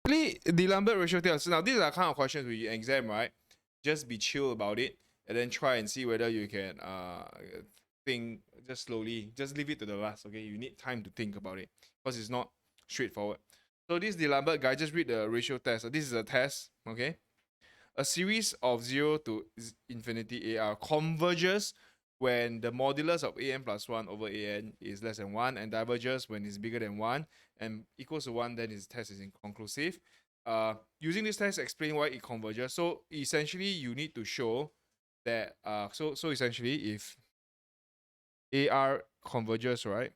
Essentially, the Lambert ratio test. Now, these are kind of questions we exam, right? Just be chill about it and then try and see whether you can think just slowly. Just leave it to the last, okay? You need time to think about it because it's not straightforward. So this is the Lambert guy. Just read the ratio test. So this is a test, okay? A series of 0 to infinity AR converges when the modulus of an plus 1 over an is less than 1 and diverges when it's bigger than 1 and equals to 1, then his test is inconclusive. Using this test, explain why it converges. So essentially, you need to show that, so essentially, if AR converges, right,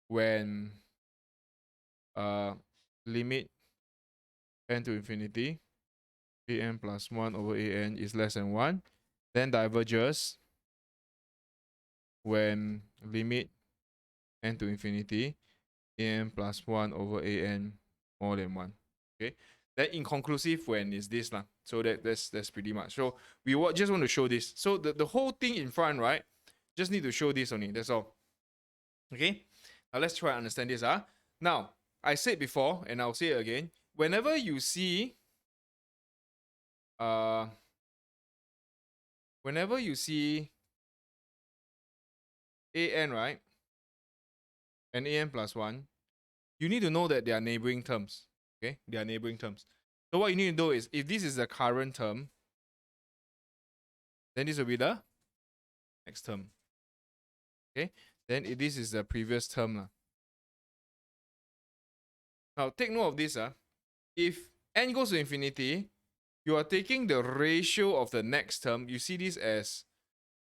when limit n to infinity, an plus 1 over an is less than 1, then diverges when limit n to infinity, an plus 1 over an more than 1. Okay, then inconclusive when is this lah. So that's pretty much. So we just want to show this. So the whole thing in front, right? Just need to show this only. That's all. Okay. Now let's try and understand this. Now I said before, and I'll say it again. Whenever you see an, right, and an plus 1, you need to know that they are neighboring terms. Okay, they are neighboring terms. So what you need to do is, if this is the current term, then this will be the next term. Okay, then if this is the previous term. Now take note of this. If n goes to infinity, you are taking the ratio of the next term. You see this as,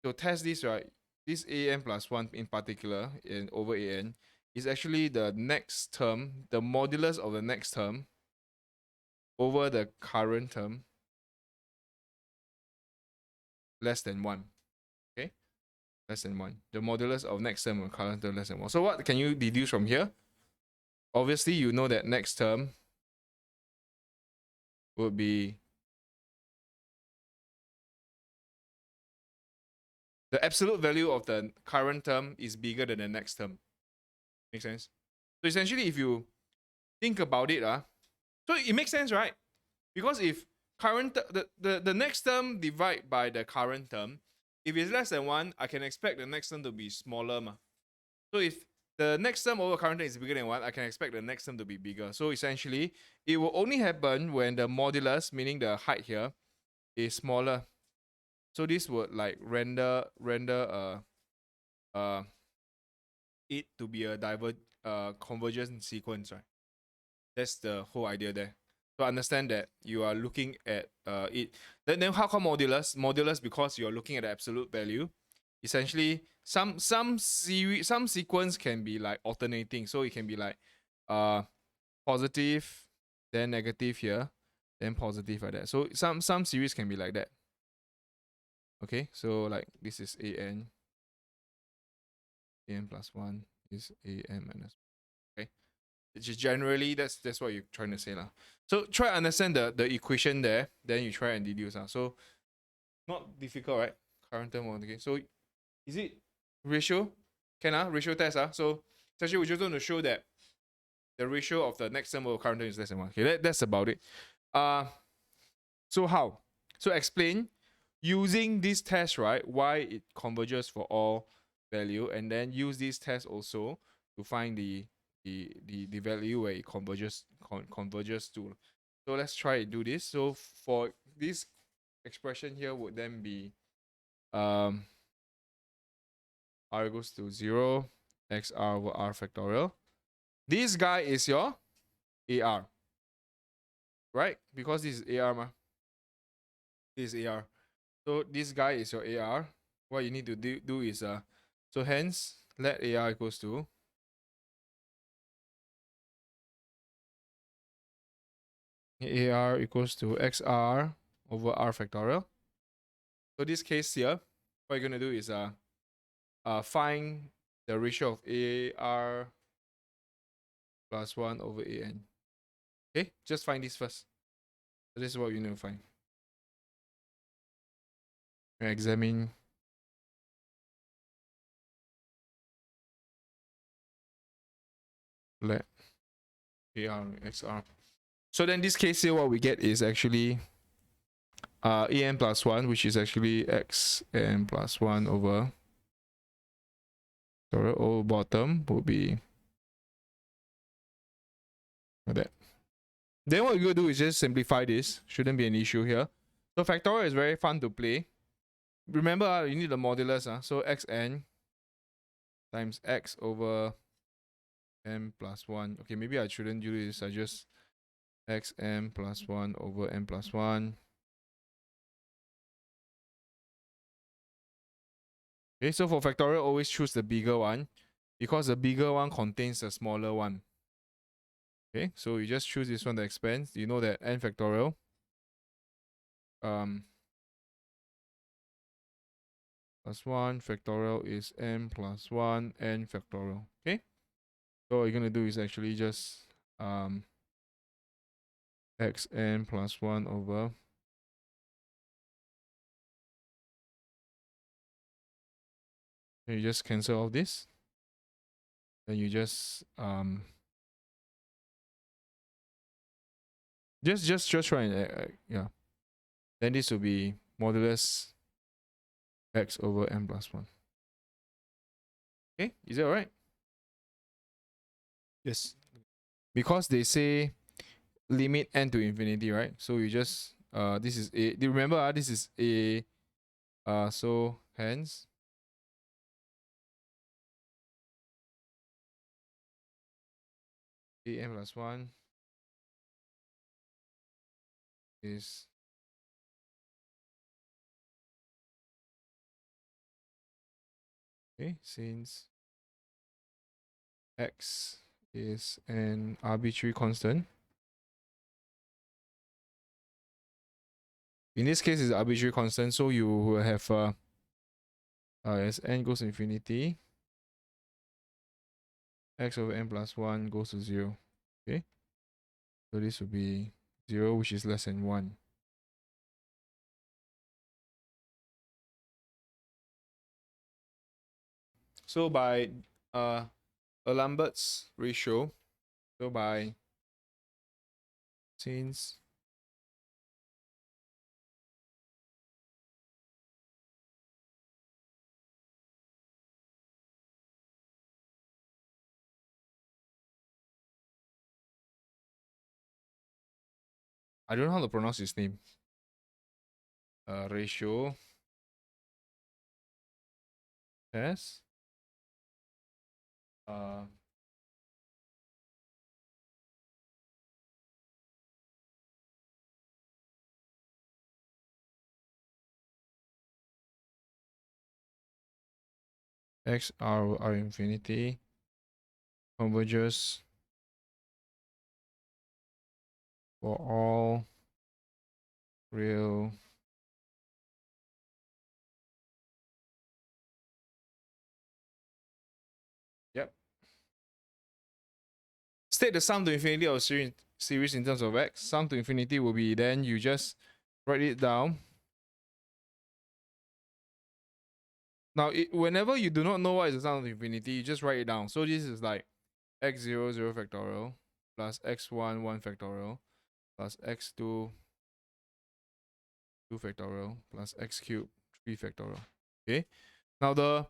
to test this, right? This an plus 1 in particular, over an, is actually the next term, the modulus of the next term over the current term less than 1. Okay? Less than 1. The modulus of next term or current term less than 1. So what can you deduce from here? Obviously, you know that next term would be the absolute value of the current term is bigger than the next term. Make sense? So essentially, if you think about it, so it makes sense, right? Because if the next term divide by the current term, if it's less than 1, I can expect the next term to be smaller. So if the next term over current term is bigger than 1, I can expect the next term to be bigger. So essentially, it will only happen when the modulus, meaning the height here, is smaller. So this would like render it to be a convergence sequence, right? That's the whole idea there. So understand that you are looking at it. Then how come modulus? Modulus because you are looking at the absolute value. Essentially, some sequence can be like alternating. So it can be like positive, then negative here, then positive like that. So some series can be like that. Okay, so like this is an plus 1 is an minus 1. Okay, which is generally that's what you're trying to say lah. So try to understand the equation there, then you try and deduce. So not difficult, right? Current term one. Okay, so is it ratio? Can ratio test. So essentially we just want to show that the ratio of the next term over current term is less than 1. Okay, that's about it. So how? So explain using this test, right? Why it converges for all value, and then use this test also to find the value where it converges to. So let's try and do this. So for this expression here would then be r equals to 0 xr over r factorial. This guy is your AR, right? Because this is AR This is AR. So this guy is your AR. What you need to do is so hence let AR equals to AR equals to XR over R factorial. So this case here, what you're gonna do is find the ratio of AR plus 1 over AN. Okay, just find this first. So this is what you need to find. Examine let AR XR. So then this case here, what we get is actually an plus 1, which is actually xn plus 1 over factorial O bottom would be like that. Then what we're going to do is just simplify this. Shouldn't be an issue here. So factorial is very fun to play. Remember, you need the modulus. So xn times x over n plus 1. Okay, maybe I shouldn't do this. I just xn plus 1 over n plus 1. Okay, so for factorial, always choose the bigger one because the bigger one contains the smaller one. Okay, so you just choose this one that expands. You know that n factorial plus 1 factorial is n plus 1 n factorial. Okay, so what you're gonna do is actually just xn plus 1 over you just cancel all this. Then you just try and yeah. Then this will be modulus x over n plus 1. Okay, is that alright? Yes. Because they say limit n to infinity, right? So you just this is a. Do you remember this is a so hence an plus 1 is okay since x is an arbitrary constant. In this case, it's arbitrary constant, so you will have as n goes to infinity, x over n plus 1 goes to 0. Okay, so this will be 0, which is less than 1. So by a Lambert's ratio, so by since I don't know how to pronounce his name. Ratio S x r infinity converges for all real yep. State the sum to infinity of series in terms of x. Sum to infinity will be then you just write it down. Now, whenever you do not know what is the sum to infinity, you just write it down. So this is like x0 0 factorial plus x1 1 factorial plus x2 2 factorial plus x cubed 3 factorial. Okay. Now the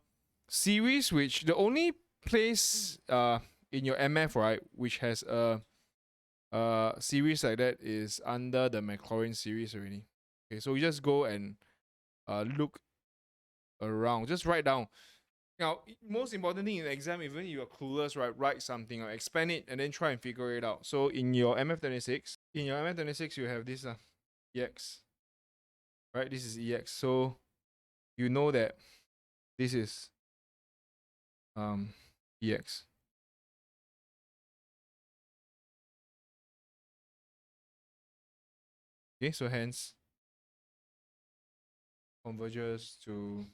series which the only place in your MF, right, which has a series like that is under the Maclaurin series already. Okay, so you just go and look around. Just write down. Now, most important thing in the exam, even if you are clueless, right, write something or expand it and then try and figure it out. So in your MF26, you have this EX. Right? This is EX. So you know that this is EX. Okay, so hence converges to